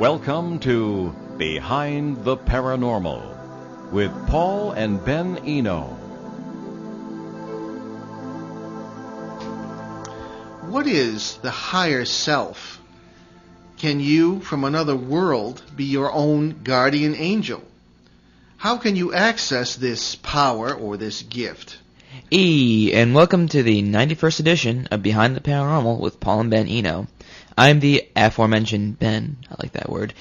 Welcome to Behind the Paranormal with Paul and Ben Eno. What is the higher self? Can you, from another world, be your own guardian angel? How can you access this power or this gift? And welcome to the 91st edition of Behind the Paranormal with Paul and Ben Eno. I'm the aforementioned Ben, I like that word,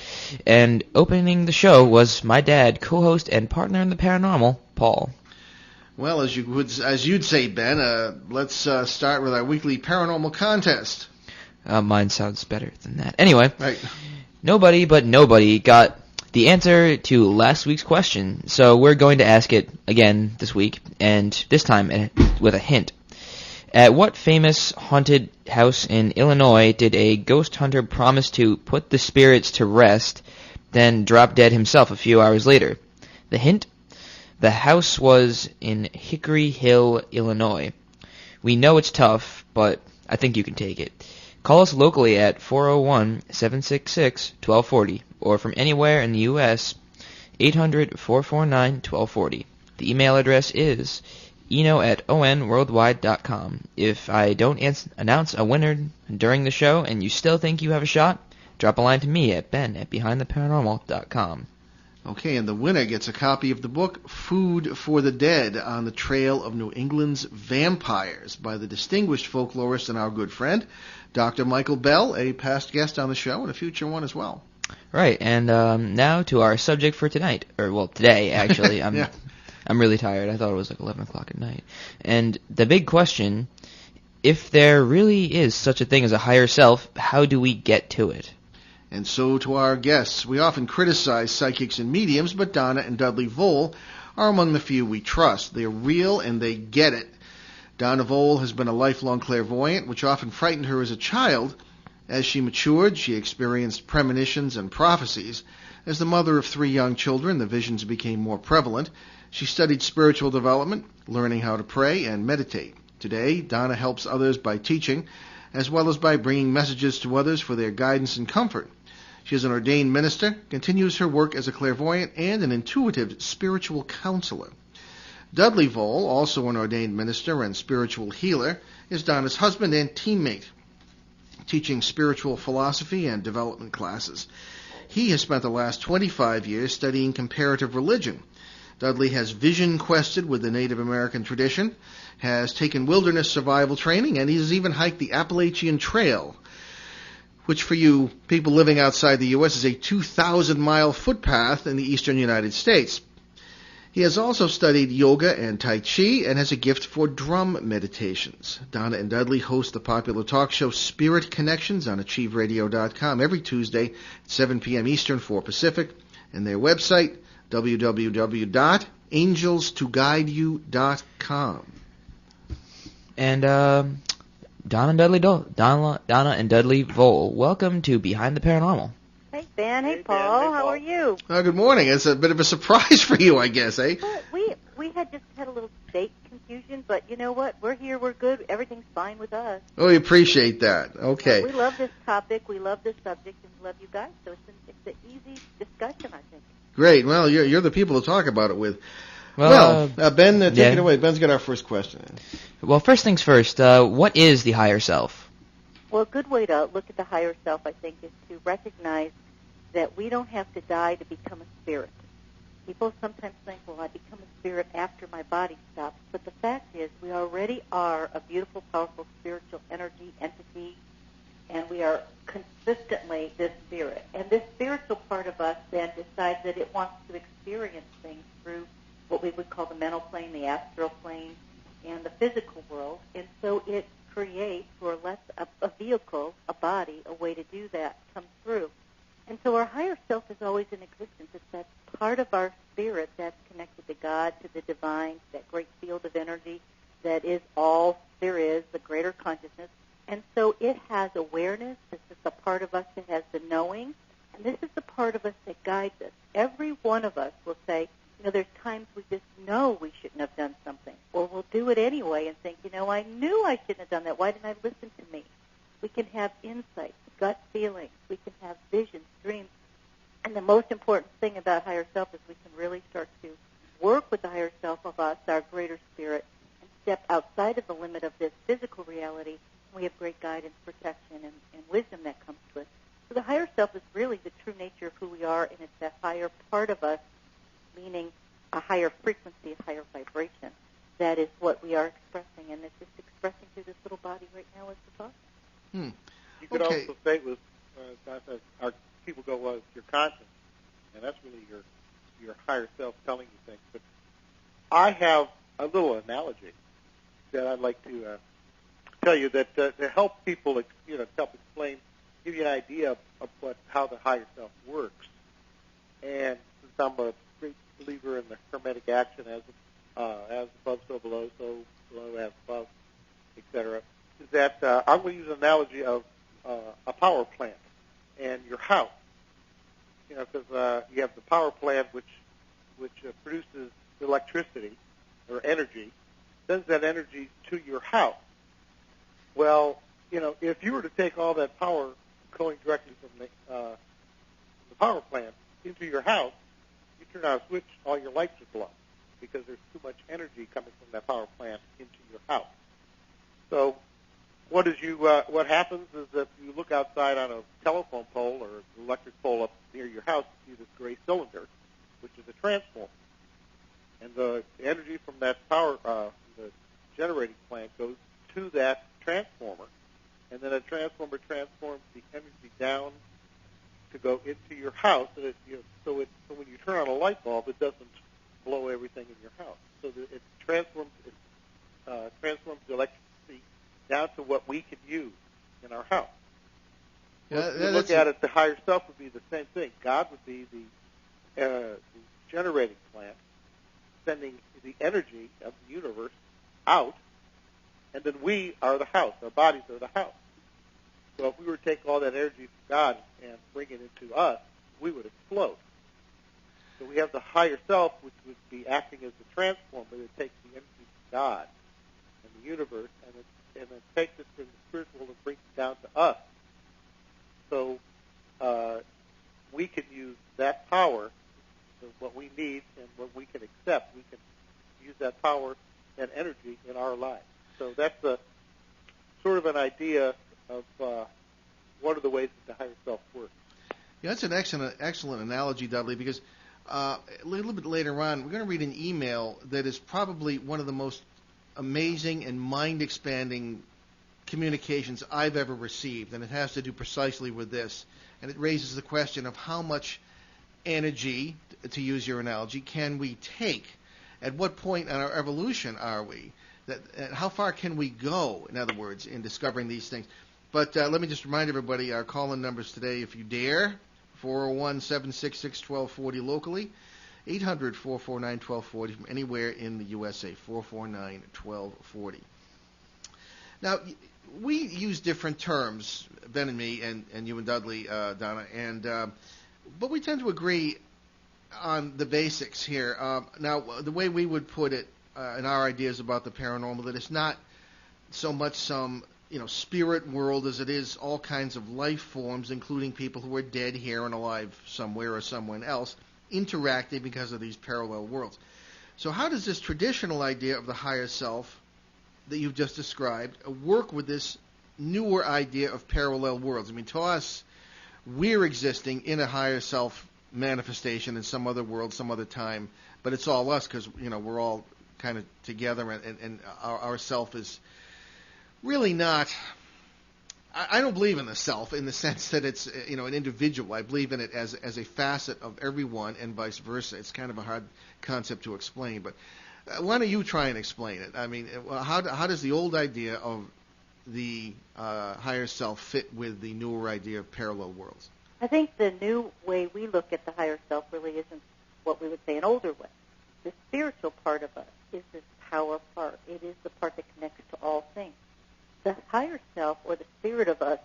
and opening the show was my dad, co-host and partner in the paranormal, Paul. Well, as you'd say, Ben, let's start with our weekly paranormal contest. Mine sounds better than that. Anyway, right. Nobody but nobody got the answer to last week's question, so we're going to ask it again this week, and this time with a hint. At what famous haunted house in Illinois did a ghost hunter promise to put the spirits to rest, then drop dead himself a few hours later? The hint? The house was in Hickory Hill, Illinois. We know it's tough, but I think you can take it. Call us locally at 401-766-1240, or from anywhere in the U.S., 800-449-1240. The email address is eno@onworldwide.com. If I don't announce a winner during the show and you still think you have a shot, drop a line to me at ben@behindtheparanormal.com. Okay, and the winner gets a copy of the book Food for the Dead on the Trail of New England's Vampires by the distinguished folklorist and our good friend, Dr. Michael Bell, a past guest on the show and a future one as well. Right, and now to our subject for tonight, or well, today actually. Yeah. I'm really tired. I thought it was like 11 o'clock at night. And the big question, if there really is such a thing as a higher self, how do we get to it? And so to our guests. We often criticize psychics and mediums, but Donna and Dudley Voll are among the few we trust. They're real and they get it. Donna Voll has been a lifelong clairvoyant, which often frightened her as a child. As she matured, she experienced premonitions and prophecies. As the mother of 3 young children, the visions became more prevalent. She studied spiritual development, learning how to pray and meditate. Today, Donna helps others by teaching, as well as by bringing messages to others for their guidance and comfort. She is an ordained minister, continues her work as a clairvoyant, and an intuitive spiritual counselor. Dudley Voll, also an ordained minister and spiritual healer, is Donna's husband and teammate, teaching spiritual philosophy and development classes. He has spent the last 25 years studying comparative religion. Dudley has vision quested with the Native American tradition, has taken wilderness survival training, and he has even hiked the Appalachian Trail, which for you people living outside the U.S. is a 2,000-mile footpath in the eastern United States. He has also studied yoga and Tai Chi and has a gift for drum meditations. Donna and Dudley host the popular talk show Spirit Connections on AchieveRadio.com every Tuesday at 7 p.m. Eastern, 4 Pacific, and their website, www.angelstoguideyou.com. And Donna and Dudley Voll, welcome to Behind the Paranormal. Hey, Ben. Hey, Paul. How are you? Good morning. It's a bit of a surprise for you, I guess, eh? Well, we had just had a little date confusion, but you know what? We're here. We're good. Everything's fine with us. Oh, we appreciate that. Okay. We love this topic. We love this subject, and we love you guys. So it's an easy discussion, I think. Great. Well, you're the people to talk about it with. Well, Ben, take it away. Ben's got our first question. Well, first things first, what is the higher self? Well, a good way to look at the higher self, I think, is to recognize that we don't have to die to become a spirit. People sometimes think, well, I become a spirit after my body stops. But the fact is, we already are a beautiful, powerful spiritual energy entity, and we are consistently this spirit. And this spiritual part of us then decides that it wants to experience things through what we would call the mental plane, the astral plane, and the physical world. And so it creates, more or less, a vehicle, a body, a way to do that, come through. And so our higher self is always in existence. It's that part of our spirit that's connected to God, to the divine, that great field of energy that is all there is, the greater consciousness. And so it has awareness. This is the part of us that has the knowing. And this is the part of us that guides us. Every one of us will say, there's times we just know we shouldn't have done something. Or we'll do it anyway and think, I knew I shouldn't have done that. Why didn't I listen to me? We can have insights, gut feelings. We can have visions, dreams. And the most important thing about higher self is we can really start to work with the higher self of us, our greater spirit, and step outside of the limit of this physical reality. We have great guidance, protection, and wisdom that comes to us. So the higher self is really the true nature of who we are, and it's that higher part of us, meaning a higher frequency, a higher vibration. That is what we are expressing, and it's just expressing through this little body right now as the thought. You could also say with our people go, well, it's your conscience, and that's really your higher self telling you things. But I have a little analogy that I'd like to tell you that to help people, to help explain, give you an idea of how the higher self works. And since I'm a great believer in the hermetic action, as above, so below as above, etc., is that I'm going to use an analogy of a power plant and your house. Because you have the power plant which produces electricity or energy, sends that energy to your house. Well, if you were to take all that power going directly from the power plant into your house, you turn on a switch, all your lights are blown because there's too much energy coming from that power plant into your house. So what happens is that you look outside on a telephone pole or an electric pole up near your house, you see this gray cylinder, which is a transformer. And the energy from that power, the generating plant, goes to that transformer, and then a transformer transforms the energy down to go into your house. And so when you turn on a light bulb, it doesn't blow everything in your house. So it transforms the electricity down to what we can use in our house. Yeah, if you look at it, the higher self would be the same thing. God would be the generating plant, sending the energy of the universe out, and then we are the house. Our bodies are the house. So if we were to take all that energy from God and bring it into us, we would explode. So we have the higher self, which would be acting as the transformer that takes the energy from God and the universe, and then takes it from the spiritual and brings it down to us. So we can use that power, so what we need and what we can accept. We can use that power and energy in our lives. So that's sort of an idea of what are the ways that the higher self works. Yeah, that's an excellent analogy, Dudley, because a little bit later on, we're going to read an email that is probably one of the most amazing and mind-expanding communications I've ever received, and it has to do precisely with this. And it raises the question of how much energy, to use your analogy, can we take? At what point in our evolution are we? How far can we go, in other words, in discovering these things? But let me just remind everybody, our call-in numbers today, if you dare, 401-766-1240 locally, 800-449-1240 from anywhere in the USA, 449-1240. Now, we use different terms, Ben and me, and you and Dudley, Donna, but we tend to agree on the basics here. Now, the way we would put it in our ideas about the paranormal, that it's not so much some spirit world as it is all kinds of life forms, including people who are dead here and alive somewhere or someone else, interacting because of these parallel worlds. So how does this traditional idea of the higher self that you've just described work with this newer idea of parallel worlds? I mean, to us, we're existing in a higher self manifestation in some other world, some other time, but it's all us because, we're all kind of together, and our self is really not. I don't believe in the self in the sense that it's an individual. I believe in it as a facet of everyone, and vice versa. It's kind of a hard concept to explain, but why don't you try and explain it? I mean, how does the old idea of the higher self fit with the newer idea of parallel worlds? I think the new way we look at the higher self really isn't what we would say an older way. The spiritual part of us is this power part. It is the part that connects to all things. The higher self, or the spirit of us,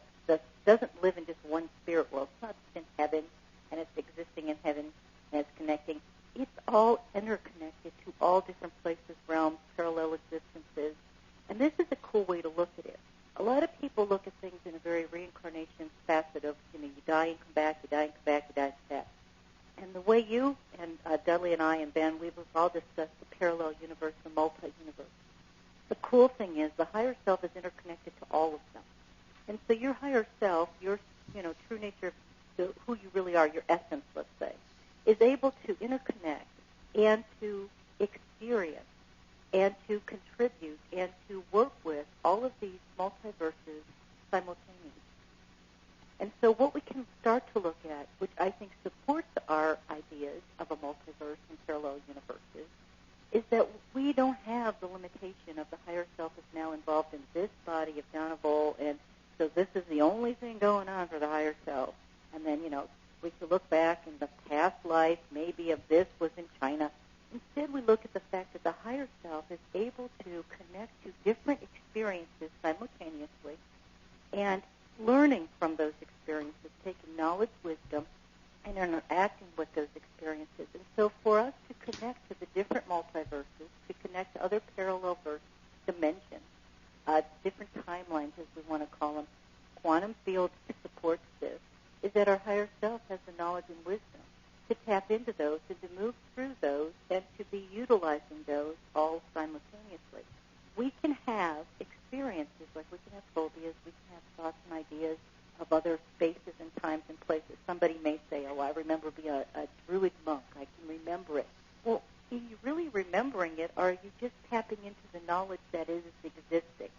doesn't live in just one spirit world. It's not just in heaven, and it's existing in heaven, and it's connecting. It's all interconnected to all different places, realms, parallel existences. And this is a cool way to look at it. A lot of people look at things in a very reincarnation facet of, you die and come back, you die and come back, you die and come back. And the way you and Dudley and I and Ben, we've all discussed the parallel universe, the multi-universe. The cool thing is the higher self is interconnected to all of them. And so your higher self, your true nature, who you really are, your essence, let's say, is able to interconnect and to experience and to contribute and to work with all of these multiverses simultaneously. And so what we can start to look at, which I think supports our ideas of a multiverse and parallel universes, is that we don't have the limitation of the higher self is now involved in this body of Donna Voll, and so this is the only thing going on for the higher self. And then, we could look back in the past life, maybe of this was in China. Instead, we look at the fact that the higher self is able to connect to different experiences simultaneously and learning from those experiences, taking knowledge, wisdom, and interacting with those experiences. And so for us to connect to the different multiverses, to connect to other parallel verse dimensions, different timelines, as we want to call them, quantum field supports this, is that our higher self has the knowledge and wisdom to tap into those and to move through those and to be utilizing those all simultaneously. We can have experiences, like we can have phobias, we can have thoughts and ideas of other spaces and times and places. Somebody may say, I remember being a druid monk. I can remember it. Well, are you really remembering it, or are you just tapping into the knowledge that is existing?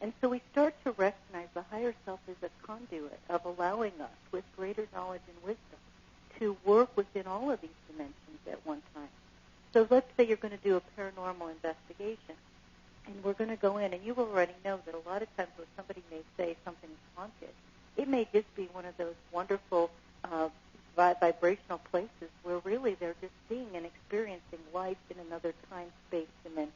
And so we start to recognize the higher self is a conduit of allowing us, with greater knowledge and wisdom, to work within all of these dimensions at one time. So let's say you're going to do a paranormal investigation, and we're going to go in, and you already know that a lot of times when somebody may say something is haunted, it may just be one of those wonderful vibrational places where really they're just seeing and experiencing life in another time-space dimension.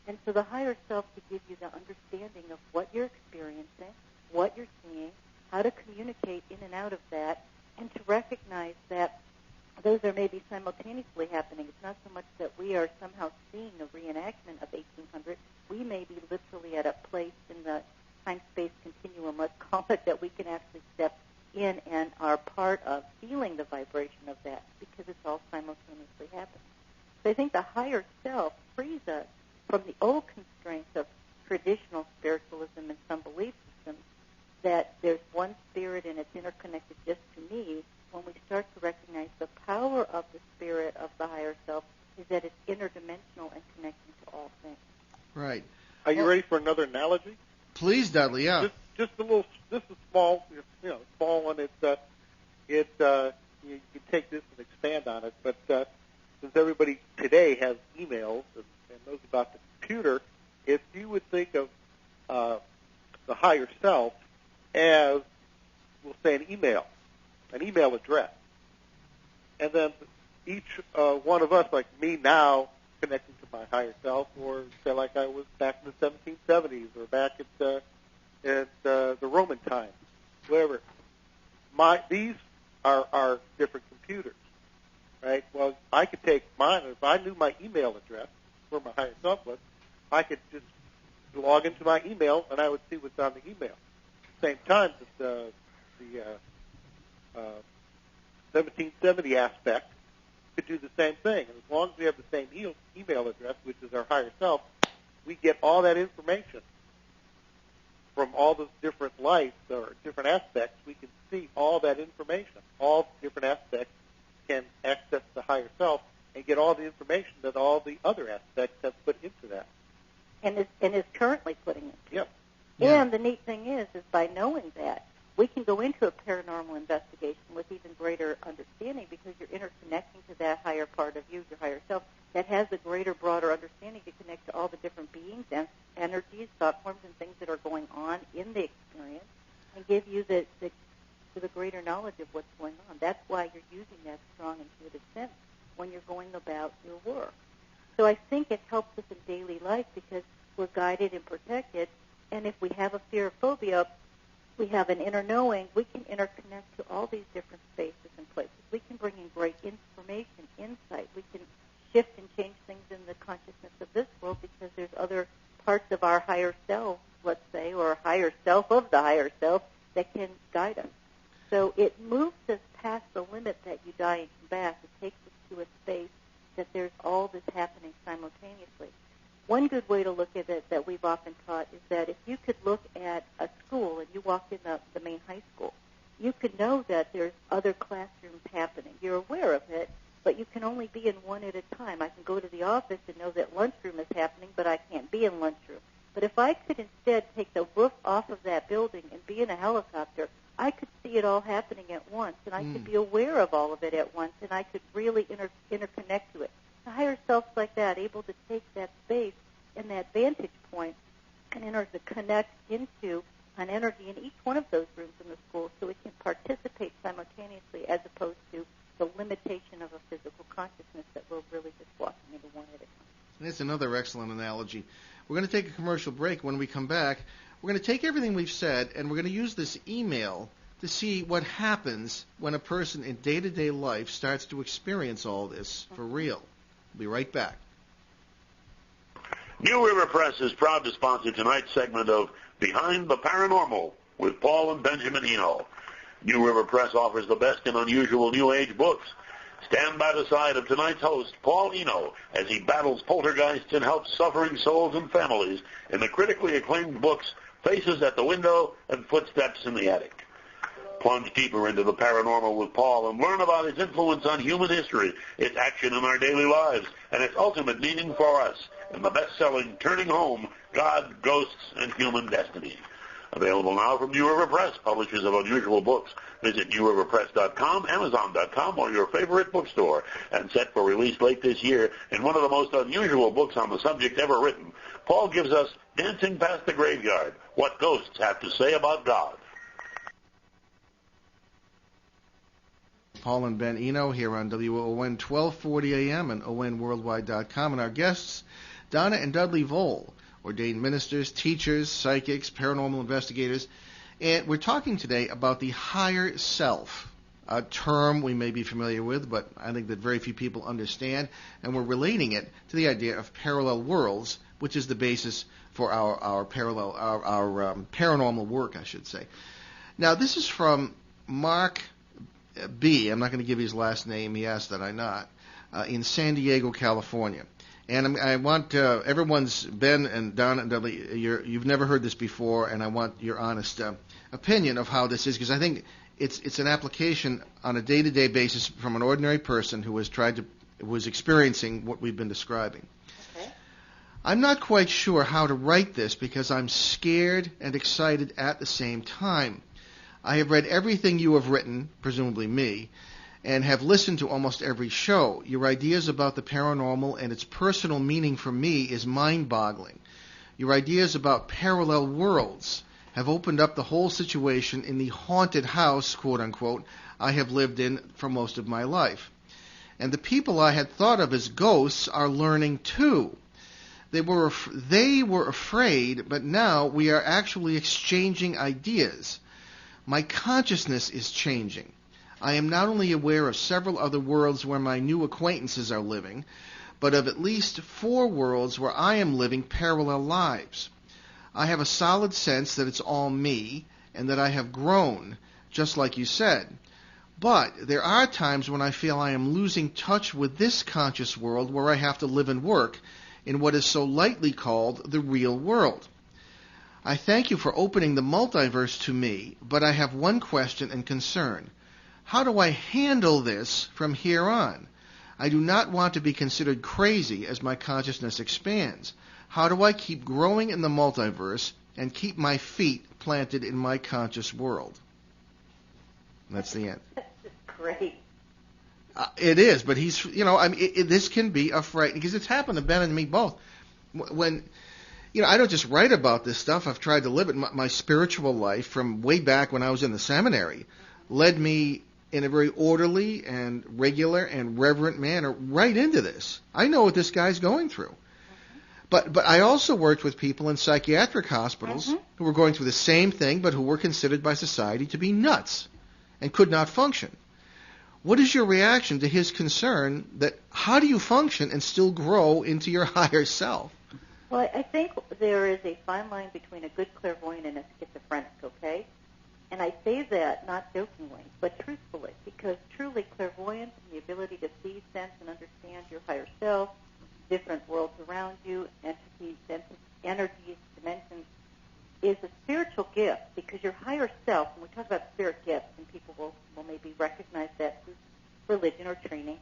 And so the higher self to give you the understanding of what you're experiencing, what you're seeing, how to communicate in and out of that, and to recognize that those are maybe simultaneously happening. It's not so much that we are somehow seeing a reenactment of 1800. We may be literally at a place in the time-space continuum, let's call it, that we can actually step in and are part of feeling the vibration of that because it's all simultaneously happening. So I think the higher self frees us from the old constraints of traditional spiritualism and some belief systems that there's one spirit and it's interconnected just to me. When we start to recognize the power of the spirit of the higher self is that it's interdimensional and connecting to all things. Right. Are you ready for another analogy? Please, Dudley, yeah. Just a little, this is small, small one. You can take this and expand on it, but since everybody today has emails and knows about the computer, if you would think of the higher self as, we'll say, an email address, and then each one of us, like me now, connecting to my higher self, or say like I was back in the 1770s, or back at the Roman times, whatever. These are different computers, right? Well, I could take mine, if I knew my email address, where my higher self was, I could just log into my email and I would see what's on the email. At the same time, the 1770 aspect could do the same thing. And as long as we have the same email address, which is our higher self, we get all that information from all those different lives or different aspects. We can see all that information. All different aspects can access the higher self and get all the information that all the other aspects have put into that. And is currently putting into. Yep. Yeah. And the neat thing is by knowing that, we can go into a paranormal investigation with even greater understanding because you're interconnecting to that higher part of you, your higher self, that has a greater, broader understanding to connect to all the different beings and energies, thought forms, and things that are going on in the experience and give you the greater knowledge of what's going on. That's why you're using that strong intuitive sense when you're going about your work. So I think it helps us in daily life because we're guided and protected, and if we have a fear or phobia, we have an inner knowing, we can interconnect to all these different spaces and places. We can bring in great information, insight. We can shift and change things in the consciousness of this world because there's other parts of our higher self, let's say, or higher self of the higher self that can guide us. So it moves us past the limit that you die and come back. It takes us to a space that there's all this happening simultaneously. One good way to look at it that we've often taught is that if you could look at a school and you walk in the main high school, you could know that there's other classrooms happening. You're aware of it, but you can only be in one at a time. I can go to the office and know that lunchroom is happening, but I can't be in lunchroom. But if I could instead take the roof off of that building and be in a helicopter, I could see it all happening at once, and I could be aware of all of it at once, and I could really interconnect to it. The higher self's like that, able to take that space and that vantage point and connect into an energy in each one of those rooms in the school so it can participate simultaneously as opposed to the limitation of a physical consciousness that we're really just walking into one at a time. That's another excellent analogy. We're going to take a commercial break. When we come back, we're going to take everything we've said and we're going to use this email to see what happens when a person in day-to-day life starts to experience all this for real. We'll be right back. New River Press is proud to sponsor tonight's segment of Behind the Paranormal with Paul and Benjamin Eno. New River Press offers the best in unusual New Age books. Stand by the side of tonight's host, Paul Eno, as he battles poltergeists and helps suffering souls and families in the critically acclaimed books Faces at the Window and Footsteps in the Attic. Plunge deeper into the paranormal with Paul and learn about its influence on human history, its action in our daily lives, and its ultimate meaning for us in the best-selling Turning Home, God, Ghosts, and Human Destiny. Available now from New River Press, publishers of unusual books. Visit newriverpress.com, amazon.com, or your favorite bookstore. And set for release late this year in one of the most unusual books on the subject ever written, Paul gives us Dancing Past the Graveyard, What Ghosts Have to Say About God. Paul and Ben Eno here on WON 1240 AM and ONWorldwide.com. And our guests, Donna and Dudley Voll, ordained ministers, teachers, psychics, paranormal investigators. And we're talking today about the higher self, a term we may be familiar with, but I think that very few people understand. And we're relating it to the idea of parallel worlds, which is the basis for our paranormal work, I should say. Now, this is from Mark B. I'm not going to give his last name. He asked that I not. In San Diego, California. And I want everyone's, Ben and Donna and Dudley, you've never heard this before, and I want your honest opinion of how this is, because I think it's an application on a day-to-day basis from an ordinary person who was experiencing what we've been describing. Okay. I'm not quite sure how to write this because I'm scared and excited at the same time. I have read everything you have written, presumably me, and have listened to almost every show. Your ideas about the paranormal and its personal meaning for me is mind-boggling. Your ideas about parallel worlds have opened up the whole situation in the haunted house, quote-unquote, I have lived in for most of my life. And the people I had thought of as ghosts are learning too. They were afraid, but now we are actually exchanging ideas. My consciousness is changing. I am not only aware of several other worlds where my new acquaintances are living, but of at least 4 worlds where I am living parallel lives. I have a solid sense that it's all me and that I have grown, just like you said. But there are times when I feel I am losing touch with this conscious world where I have to live and work in what is so lightly called the real world. I thank you for opening the multiverse to me, but I have one question and concern. How do I handle this from here on? I do not want to be considered crazy as my consciousness expands. How do I keep growing in the multiverse and keep my feet planted in my conscious world? That's the end. That's just great. It is, but he's, this can be a frightening, because it's happened to Ben and me both. When, I don't just write about this stuff. I've tried to live it. My spiritual life from way back when I was in the seminary led me in a very orderly and regular and reverent manner right into this. I know what this guy's going through. But I also worked with people in psychiatric hospitals who were going through the same thing, but who were considered by society to be nuts and could not function. What is your reaction to his concern that how do you function and still grow into your higher self? Well, I think there is a fine line between a good clairvoyant and a schizophrenic, okay? And I say that not jokingly, but truthfully, because truly clairvoyance and the ability to see, sense, and understand your higher self, different worlds around you, entities, energies, dimensions, is a spiritual gift, because your higher self, when we talk about spirit gifts, and people will maybe recognize that through religion or training,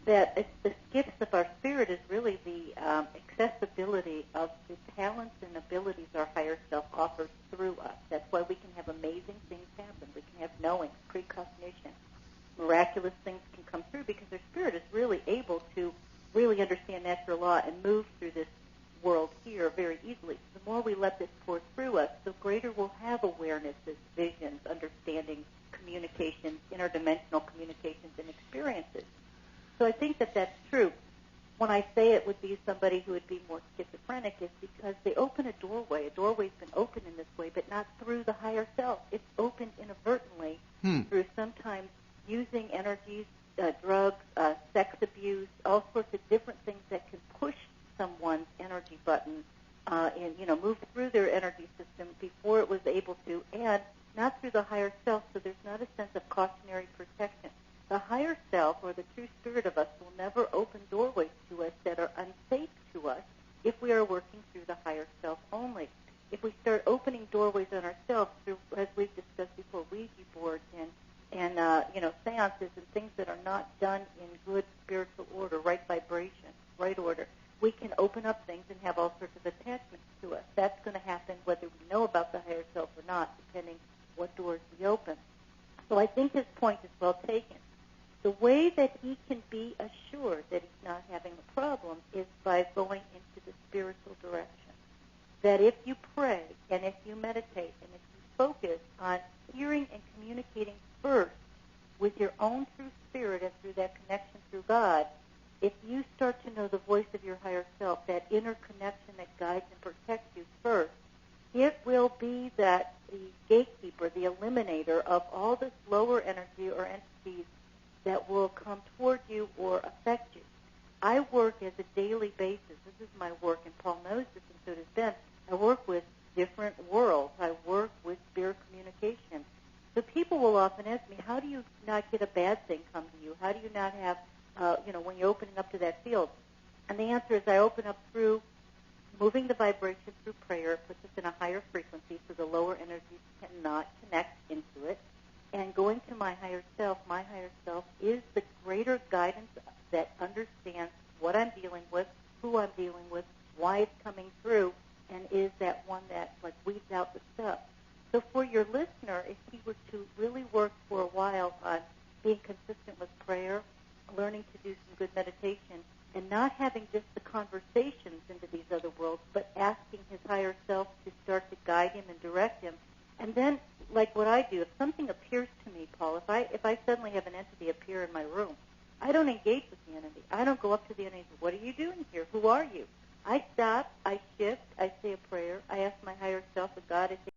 that the gifts of our spirit is really the accessibility of the talents and abilities our higher self offers through us. That's why we can have amazing things happen. We can have knowing, precognition. Miraculous things can come through because our spirit is really able to really understand natural law and move through this world here very easily. The more we let this pour through us, the greater we'll have awarenesses, visions, understanding, communications, interdimensional communications, and experiences. So I think that that's true. When I say it would be somebody who would be more schizophrenic, is because they open a doorway. A doorway's been open in this way, but not through the higher self. It's opened inadvertently through sometimes using energies, drugs, sex abuse, all sorts of different things that can push someone's energy button and, move through their energy system before it was able to, and not through the higher self, so there's not a sense of cautionary protection. The higher self, or the true spirit of us, will never open doorways to us that are unsafe to us if we are working through the higher self only. If we start opening doorways on ourselves through, as we've discussed before, Ouija boards and seances and things that are not done in good spiritual order, right vibration, right order, we can open up things and have all sorts of attachments to us. That's going to happen whether we know about the higher self or not, depending what doors we open. So I think his point is well taken. The way that he can be assured that he's not having a problem is by going into the spiritual direction. That if you pray and if you meditate and if you focus on hearing and communicating first with your own true spirit and through that connection through God, if you start to know the voice of your higher self, that inner connection that guides and protects you first, it will be that the gatekeeper, the eliminator of all this lower energy or entities that will come toward you or affect you. I work as a daily basis. This is my work, and Paul knows this, and so does Ben. I work with different worlds. I work with spirit communication. So people will often ask me, how do you not get a bad thing come to you? How do you not have, when you're opening up to that field? And the answer is I open up through moving the vibration through prayer. It puts us in a higher frequency so the lower energies cannot connect into it. And going to my higher self is the greater guidance that understands what I'm dealing with, who I'm dealing with, why it's coming through, and is that one that weeds out the stuff. So for your listener, if he were to really work for a while on being consistent with prayer, learning to do some good meditation, and not having just the conversations into these other worlds, but asking his higher self to start to guide him and direct him. And then, like what I do, if something appears to me, Paul, if I suddenly have an entity appear in my room, I don't engage with the entity. I don't go up to the entity and say, what are you doing here? Who are you? I stop, I shift, I say a prayer, I ask my higher self, God, I say,